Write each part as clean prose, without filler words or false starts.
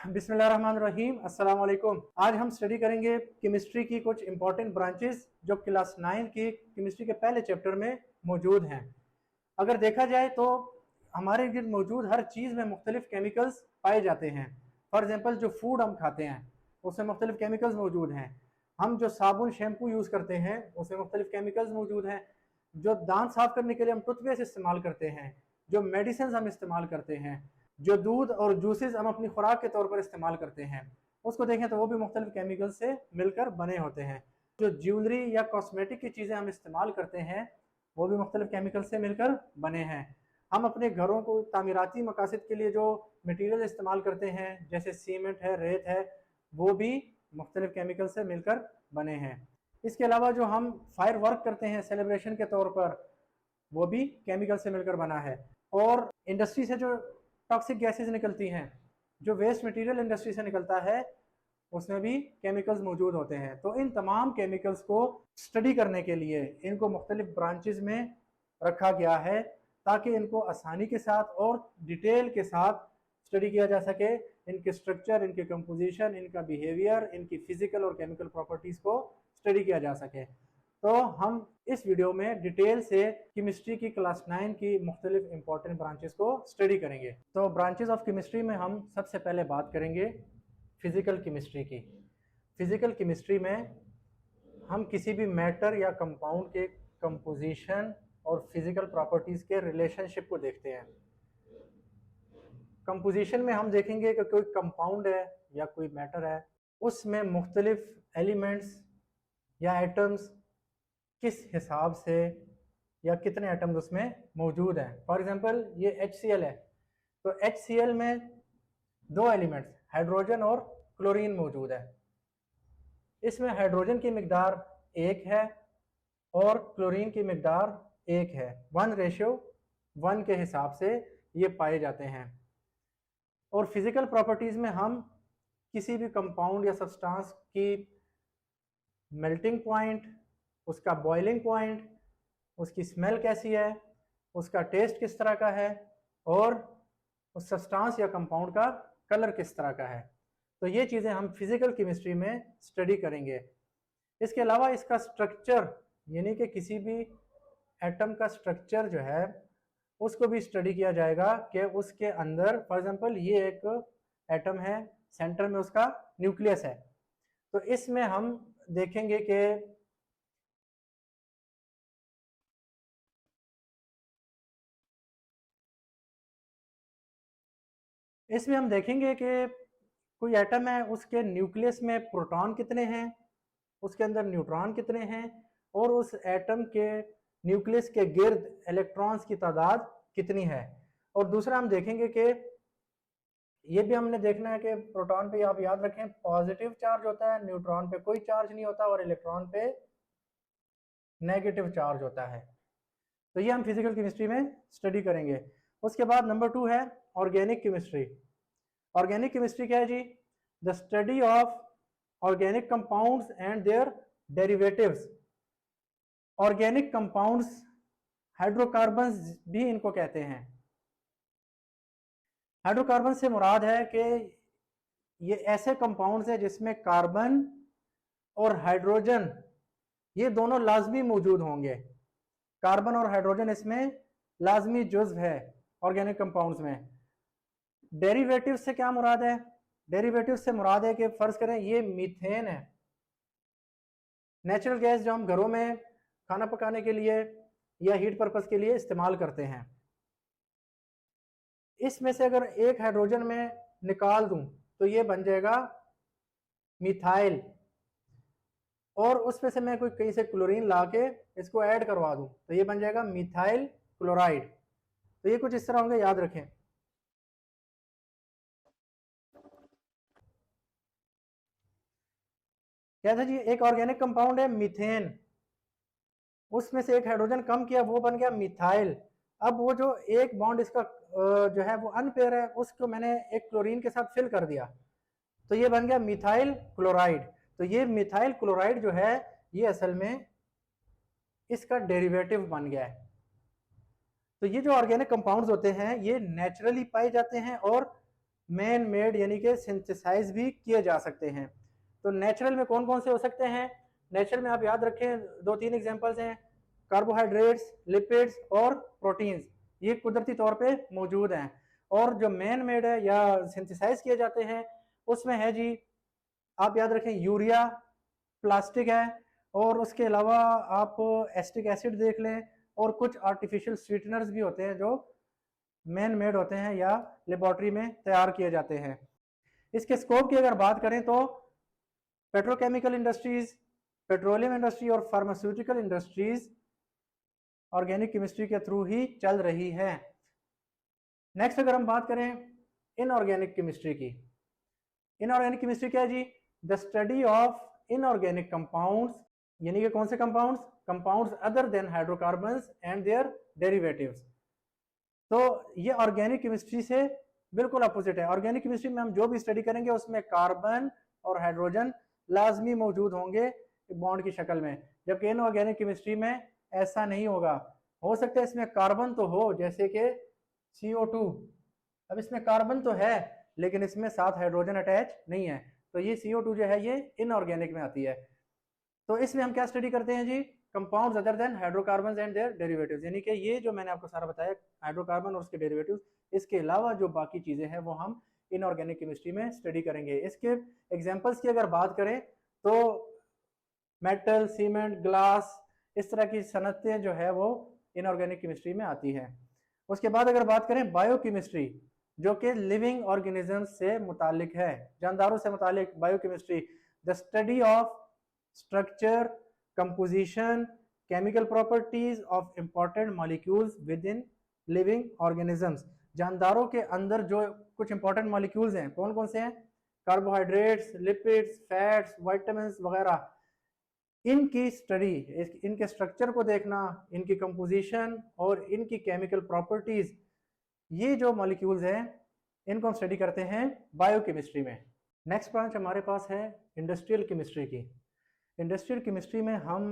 बिस्मिल्लाहिर्रहमानिर्रहीम, अस्सलाम वालेकुम। आज हम स्टडी करेंगे केमिस्ट्री की कुछ इंपॉर्टेंट ब्रांचेस जो क्लास 9 की केमिस्ट्री के पहले चैप्टर में मौजूद हैं। अगर देखा जाए तो हमारे गिर्द मौजूद हर चीज़ में मुख्तलिफ केमिकल्स पाए जाते हैं। फॉर एग्जांपल जो फूड हम खाते हैं उसमें मुख्तलिफ केमिकल्स मौजूद हैं। हम जो साबुन शैम्पू यूज़ करते हैं उसमें मुख्तलिफ केमिकल्स मौजूद हैं। जो दांत साफ़ करने के लिए हम टूथपेस्ट इस्तेमाल करते हैं, जो मेडिसिन हम इस्तेमाल करते हैं, जो दूध और जूसेस हम अपनी खुराक के तौर पर इस्तेमाल करते हैं, उसको देखें तो वो भी मुख्तलिफ केमिकल से मिलकर बने होते हैं। जो ज्वेलरी या कॉस्मेटिक की चीज़ें हम इस्तेमाल करते हैं वो भी मुख्तलिफ केमिकल से मिलकर बने हैं। हम अपने घरों को तामीराती मकासद के लिए जो मटीरियल इस्तेमाल करते हैं जैसे सीमेंट है, रेत है, वो भी मुख्तलिफ केमिकल से मिलकर बने हैं। इसके अलावा जो हम फायर वर्क करते हैं सेलिब्रेशन के तौर पर, वो भी केमिकल से मिलकर बना है। और इंडस्ट्री से जो टॉक्सिक गैसेस निकलती हैं, जो वेस्ट मटेरियल इंडस्ट्री से निकलता है, उसमें भी केमिकल्स मौजूद होते हैं। तो इन तमाम केमिकल्स को स्टडी करने के लिए इनको मुख्तलिफ ब्रांचेस में रखा गया है ताकि इनको आसानी के साथ और डिटेल के साथ स्टडी किया जा सके। इनके स्ट्रक्चर, इनके कंपोजिशन, इनका बिहेवियर, इनकी फिजिकल और केमिकल प्रॉपर्टीज़ को स्टडी किया जा सके। तो हम इस वीडियो में डिटेल से केमिस्ट्री की क्लास 9 की मुख्तलिफ इंपॉर्टेंट ब्रांचेस को स्टडी करेंगे। तो ब्रांचेस ऑफ केमिस्ट्री में हम सबसे पहले बात करेंगे फिज़िकल केमिस्ट्री की। फिज़िकल केमिस्ट्री में हम किसी भी मैटर या कंपाउंड के कंपोजिशन और फिज़िकल प्रॉपर्टीज़ के रिलेशनशिप को देखते हैं। कंपोजिशन में हम देखेंगे कि कोई कंपाउंड है या कोई मैटर है, उसमें मुख्तलिफ एलिमेंट्स या एटम्स किस हिसाब से या कितने एटम्स उसमें मौजूद हैं। फॉर एग्जांपल ये HCl है, तो HCl में दो एलिमेंट्स हाइड्रोजन और क्लोरीन मौजूद है। इसमें हाइड्रोजन की मिकदार 1 है और क्लोरीन की मिकदार 1 है। 1:1 के हिसाब से ये पाए जाते हैं। और फिज़िकल प्रॉपर्टीज़ में हम किसी भी कंपाउंड या सब्सटेंस की मेल्टिंग पॉइंट, उसका बॉइलिंग पॉइंट, उसकी स्मेल कैसी है, उसका टेस्ट किस तरह का है और उस सब्सटेंस या कंपाउंड का कलर किस तरह का है, तो ये चीज़ें हम फिज़िकल केमिस्ट्री में स्टडी करेंगे। इसके अलावा इसका स्ट्रक्चर, यानी कि किसी भी एटम का स्ट्रक्चर जो है उसको भी स्टडी किया जाएगा कि उसके अंदर, फॉर एग्जांपल ये एक एटम है, सेंटर में उसका न्यूक्लियस है, तो इसमें हम देखेंगे कि कोई एटम है, उसके न्यूक्लियस में प्रोटॉन कितने हैं, उसके अंदर न्यूट्रॉन कितने हैं और उस एटम के न्यूक्लियस के गिर्द इलेक्ट्रॉन्स की तादाद कितनी है। और दूसरा हम देखेंगे कि ये भी हमने देखना है कि प्रोटॉन पे आप याद रखें पॉजिटिव चार्ज होता है, न्यूट्रॉन पे कोई चार्ज नहीं होता और इलेक्ट्रॉन पे नेगेटिव चार्ज होता है। तो ये हम फिजिकल केमिस्ट्री में स्टडी करेंगे। उसके बाद नंबर 2 है ऑर्गेनिक केमिस्ट्री। ऑर्गेनिक केमिस्ट्री क्या है जी? The study of organic compounds and their derivatives. Organic compounds, hydrocarbons भी इनको कहते हैं। हाइड्रोकार्बन से मुराद है कि ये ऐसे कंपाउंड्स हैं जिसमें कार्बन और हाइड्रोजन ये दोनों लाजमी मौजूद होंगे। कार्बन और हाइड्रोजन इसमें लाजमी जुज़्व है ऑर्गेनिक कंपाउंड्स में। डेरिवेटिव से क्या मुराद है? डेरिवेटिव से मुराद है कि फर्ज करें ये मीथेन है, नेचुरल गैस जो हम घरों में खाना पकाने के लिए या हीट पर्पस के लिए इस्तेमाल करते हैं। इसमें से अगर एक हाइड्रोजन में निकाल दूं तो ये बन जाएगा मिथाइल, और उसमें से मैं कोई कहीं से क्लोरीन ला के इसको ऐड करवा दूं तो ये बन जाएगा मिथाइल क्लोराइड। तो ये कुछ इस तरह होंगे, याद रखें। क्या था जी? एक ऑर्गेनिक कंपाउंड है मीथेन, उसमें से एक हाइड्रोजन कम किया, वो बन गया मिथाइल। अब वो जो एक बॉन्ड इसका जो है वो अनपेयर है, उसको मैंने एक क्लोरीन के साथ फिल कर दिया तो ये बन गया मिथाइल क्लोराइड। तो ये मिथाइल क्लोराइड जो है ये असल में इसका डेरिवेटिव बन गया है। तो ये जो ऑर्गेनिक कंपाउंड्स होते हैं ये नेचुरली पाए जाते हैं और मैन मेड यानी कि सिंथेसाइज भी किए जा सकते हैं। तो नेचुरल में कौन कौन से हो सकते हैं? नेचुरल में आप याद रखें 2-3 एग्जांपल्स हैं, कार्बोहाइड्रेट्स, लिपिड्स और प्रोटीन्स, ये कुदरती तौर पे मौजूद हैं। और जो मैन मेड है या सिंथेसाइज किए जाते हैं उसमें है जी, आप याद रखें यूरिया, प्लास्टिक है, और उसके अलावा आप एसिटिक एसिड देख लें, और कुछ आर्टिफिशियल स्वीटनर्स भी होते हैं जो मैन मेड होते हैं या लेबोरेटरी में तैयार किए जाते हैं। इसके स्कोप की अगर बात करें तो पेट्रोकेमिकल इंडस्ट्रीज, पेट्रोलियम इंडस्ट्री और फार्मास्यूटिकल इंडस्ट्रीज ऑर्गेनिक केमिस्ट्री के थ्रू ही चल रही है। नेक्स्ट अगर हम बात करें इनऑर्गेनिक केमिस्ट्री की, इनऑर्गेनिक केमिस्ट्री क्या है जी? The study of inorganic compounds, यानी कि कौन से compounds? Compounds other than hydrocarbons and their derivatives. तो ये ऑर्गेनिक केमिस्ट्री से बिल्कुल अपोजिट है। ऑर्गेनिक केमिस्ट्री में हम जो भी स्टडी करेंगे उसमें कार्बन और हाइड्रोजन लाजमी मौजूद होंगे बॉन्ड की शक्ल में, जबकि इनऑर्गेनिक केमिस्ट्री में ऐसा नहीं होगा। हो सकता है इसमें कार्बन तो हो, जैसे कि CO2, अब इसमें कार्बन तो है लेकिन इसमें साथ हाइड्रोजन अटैच नहीं है, तो ये CO2 जो है ये इनऑर्गेनिक में आती है। तो इसमें हम क्या स्टडी करते हैं जी? Compounds other than hydrocarbons and their derivatives, यानी कि ये जो मैंने आपको सारा बताया हाइड्रोकार्बन और उसके डेरिवेटिव्स, इसके अलावा जो बाकी चीजें हैं वो हम इनऑर्गेनिक केमिस्ट्री में स्टडी करेंगे। इसके एग्जांपल्स की अगर बात करें तो मेटल, सीमेंट, ग्लास, इस तरह की सनतें जो है वो इनऑर्गेनिक केमिस्ट्री में आती है। उसके बाद अगर बात करें बायोकेमिस्ट्री, जो कि लिविंग ऑर्गेनिज्म से मुतालिक है, जानदारों से मुतालिक biochemistry, the study of structure, composition, chemical properties of important molecules within living organisms. जानदारों के अंदर जो कुछ इंपॉर्टेंट मॉलिक्यूल्स हैं कौन कौन से हैं? कार्बोहाइड्रेट्स, लिपिड्स, फैट्स, विटामिन्स वगैरह, इनकी स्टडी, इनके स्ट्रक्चर को देखना, इनकी कंपोजिशन और इनकी केमिकल प्रॉपर्टीज, ये जो मॉलिक्यूल्स हैं इनको हम स्टडी करते हैं बायोकेमिस्ट्री में। नेक्स्ट ब्रांच हमारे पास है इंडस्ट्रियल केमिस्ट्री की। इंडस्ट्रियल केमिस्ट्री में हम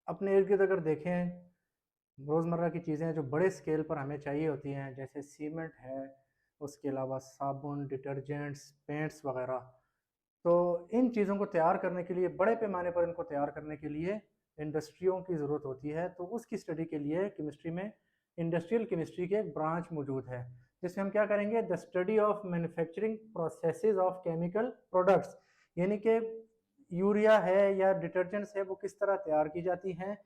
अपने इर्द गिर्द अगर देखें, रोज़मर्रा की चीज़ें जो बड़े स्केल पर हमें चाहिए होती हैं, जैसे सीमेंट है, उसके अलावा साबुन, डिटर्जेंट्स, पेंट्स वगैरह, तो इन चीज़ों को तैयार करने के लिए, बड़े पैमाने पर इनको तैयार करने के लिए इंडस्ट्रियों की ज़रूरत होती है। तो उसकी स्टडी के लिए केमिस्ट्री में इंडस्ट्रियल केमिस्ट्री के एक ब्रांच मौजूद है, जिसमें हम क्या करेंगे? The study of manufacturing processes of chemical products, यानी कि यूरिया है या डिटर्जेंट्स है वो किस तरह तैयार की जाती हैं,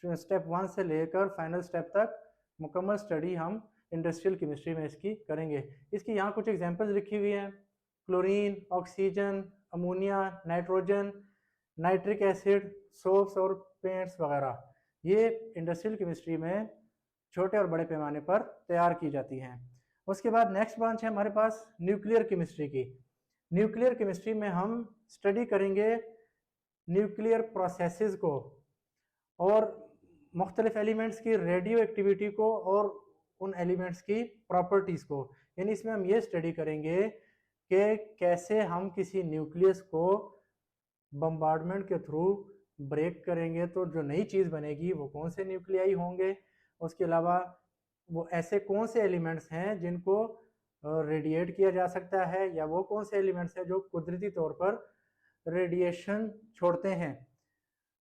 स्टेप 1 से लेकर फाइनल स्टेप तक मुकम्मल स्टडी हम इंडस्ट्रियल केमिस्ट्री में इसकी करेंगे। इसकी यहाँ कुछ एग्जांपल्स लिखी हुई हैं, chlorine, oxygen, ammonia, nitrogen, nitric acid, soaps और पेंट्स वगैरह, ये इंडस्ट्रियल केमिस्ट्री में छोटे और बड़े पैमाने पर तैयार की जाती हैं। उसके बाद नेक्स्ट ब्रांच है हमारे पास न्यूक्लियर केमिस्ट्री की। न्यूक्लियर केमिस्ट्री में हम स्टडी करेंगे न्यूक्लियर प्रोसेसेस को और मुख्तलिफ एलिमेंट्स की रेडियो एक्टिविटी को और उन एलिमेंट्स की प्रॉपर्टीज़ को, यानी इसमें हम ये स्टडी करेंगे कि कैसे हम किसी न्यूक्लियस को बम्बार्डमेंट के थ्रू ब्रेक करेंगे तो जो नई चीज़ बनेगी वो कौन से न्यूक्लियाई होंगे। उसके अलावा वो ऐसे कौन से एलिमेंट्स हैं जिनको रेडिएट किया जा सकता है, या वो कौन से एलिमेंट्स हैं जो कुदरती तौर पर रेडिएशन छोड़ते हैं।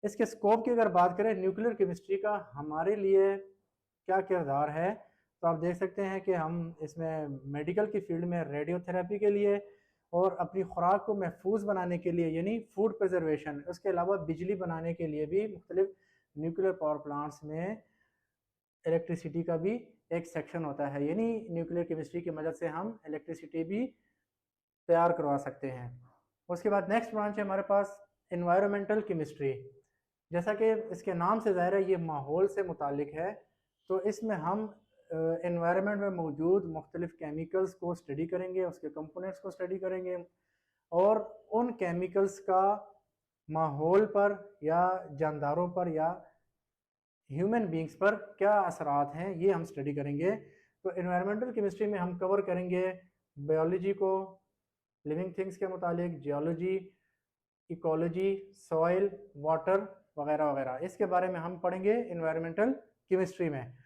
इसके स्कोप की अगर बात करें न्यूक्लियर केमिस्ट्री का हमारे लिए क्या किरदार है, तो आप देख सकते हैं कि हम इसमें मेडिकल की फील्ड में रेडियोथेरेपी के लिए और अपनी खुराक को महफूज बनाने के लिए यानी फूड प्रिजर्वेशन, उसके अलावा बिजली बनाने के लिए भी मुख्तलिफ न्यूक्लियर पावर प्लांट्स में इलेक्ट्रिसिटी का भी एक सेक्शन होता है, यानी न्यूक्लियर केमिस्ट्री की मदद से हम इलेक्ट्रिसिटी भी तैयार करवा सकते हैं। उसके बाद नेक्स्ट ब्रांच है हमारे पास एनवायरमेंटल केमिस्ट्री। जैसा कि इसके नाम से ज़ाहिर है ये माहौल से मुतालिक है, तो इसमें हम एनवायरनमेंट में मौजूद मुख्तलिफ केमिकल्स को स्टडी करेंगे, उसके कंपोनेंट्स को स्टडी करेंगे और उन केमिकल्स का माहौल पर या जानदारों पर या ह्यूमन बींग्स पर क्या असरात हैं ये हम स्टडी करेंगे। तो एनवायरमेंटल केमिस्ट्री में हम कवर करेंगे बायोलॉजी को, लिविंग थिंग्स के मुतालिक, जियोलॉजी, इकोलॉजी, सॉइल, वाटर वगैरह वगैरह, इसके बारे में हम पढ़ेंगे एनवायरमेंटल केमिस्ट्री में।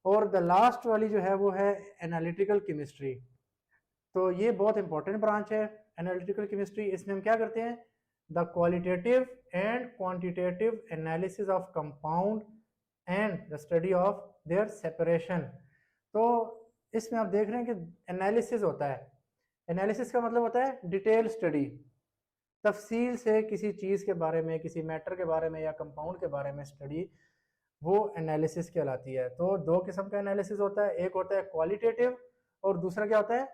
और द लास्ट वाली जो है वो है एनालिटिकल केमिस्ट्री। तो ये बहुत इंपॉर्टेंट ब्रांच है एनालिटिकल केमिस्ट्री। इसमें हम क्या करते हैं, the qualitative and quantitative analysis of compound and the study of their separation. तो इसमें आप देख रहे हैं कि एनालिसिस होता है, एनालिसिस का मतलब होता है डिटेल स्टडी, तफसील से किसी चीज़ के बारे में, किसी मैटर के बारे में या कंपाउंड के बारे में स्टडी, वो एनालिसिस कहलाती है। तो दो किस्म का एनालिसिस होता है, एक होता है क्वालिटेटिव और दूसरा क्या होता है,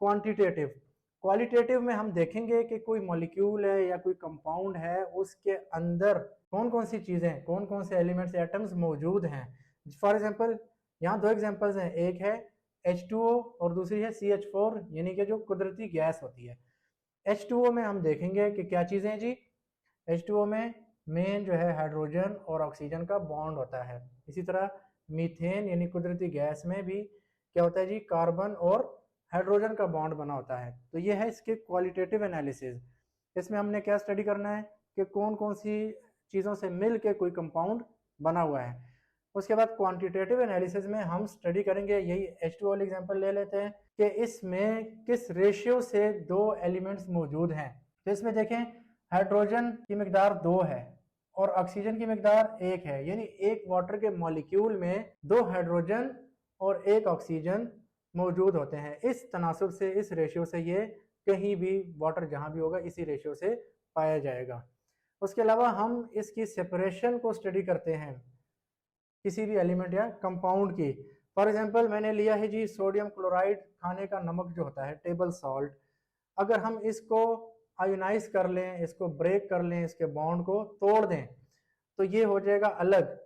क्वांटिटेटिव। क्वालिटेटिव में हम देखेंगे कि कोई मॉलिक्यूल है या कोई कंपाउंड है, उसके अंदर कौन कौन सी चीज़ें, कौन कौन से एलिमेंट्स, एटम्स मौजूद हैं। फॉर एग्जांपल यहाँ दो एग्जांपल्स हैं, एक है H2O और दूसरी है CH4, यानी कि जो कुदरती गैस होती है। H2O में हम देखेंगे कि क्या चीज़ें हैं जी, H2O में मेन जो है हाइड्रोजन और ऑक्सीजन का बॉन्ड होता है। इसी तरह मीथेन यानी कुदरती गैस में भी क्या होता है जी, कार्बन और हाइड्रोजन का बॉन्ड बना होता है। तो ये है इसके क्वालिटेटिव एनालिसिस। इसमें हमने क्या स्टडी करना है कि कौन कौन सी चीज़ों से मिल के कोई कंपाउंड बना हुआ है। उसके बाद क्वांटिटेटिव एनालिसिस में हम स्टडी करेंगे, यही H2O वाली एग्जांपल ले लेते हैं, कि इसमें किस रेशियो से दो एलिमेंट्स मौजूद हैं। तो इसमें देखें हाइड्रोजन की मिकदार 2 है और ऑक्सीजन की मिकदार 1 है, यानी एक वाटर के मॉलिक्यूल में 2 हाइड्रोजन और 1 ऑक्सीजन मौजूद होते हैं। इस तनासुब से, इस रेशियो से ये कहीं भी वाटर जहाँ भी होगा इसी रेशियो से पाया जाएगा। उसके अलावा हम इसकी सेपरेशन को स्टडी करते हैं किसी भी एलिमेंट या कंपाउंड की। फॉर एग्जांपल मैंने लिया है जी सोडियम क्लोराइड, खाने का नमक जो होता है, टेबल सॉल्ट। अगर हम इसको आयोनाइज कर लें, इसको ब्रेक कर लें, इसके बॉन्ड को तोड़ दें, तो ये हो जाएगा अलग,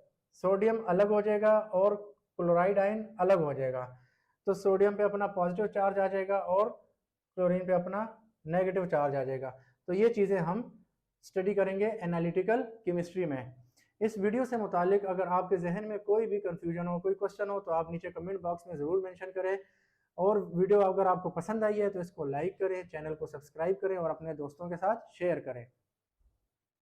सोडियम अलग हो जाएगा और क्लोराइड आयन अलग हो जाएगा। तो सोडियम पे अपना पॉजिटिव चार्ज आ जाएगा और क्लोरीन पे अपना नेगेटिव चार्ज आ जाएगा। तो ये चीज़ें हम स्टडी करेंगे एनालिटिकल केमिस्ट्री में। इस वीडियो से मुतालिक अगर आपके जहन में कोई भी कंफ्यूजन हो, कोई क्वेश्चन हो, तो आप नीचे कमेंट बॉक्स में ज़रूर मेंशन करें। और वीडियो अगर आपको पसंद आई है तो इसको लाइक करें, चैनल को सब्सक्राइब करें और अपने दोस्तों के साथ शेयर करें।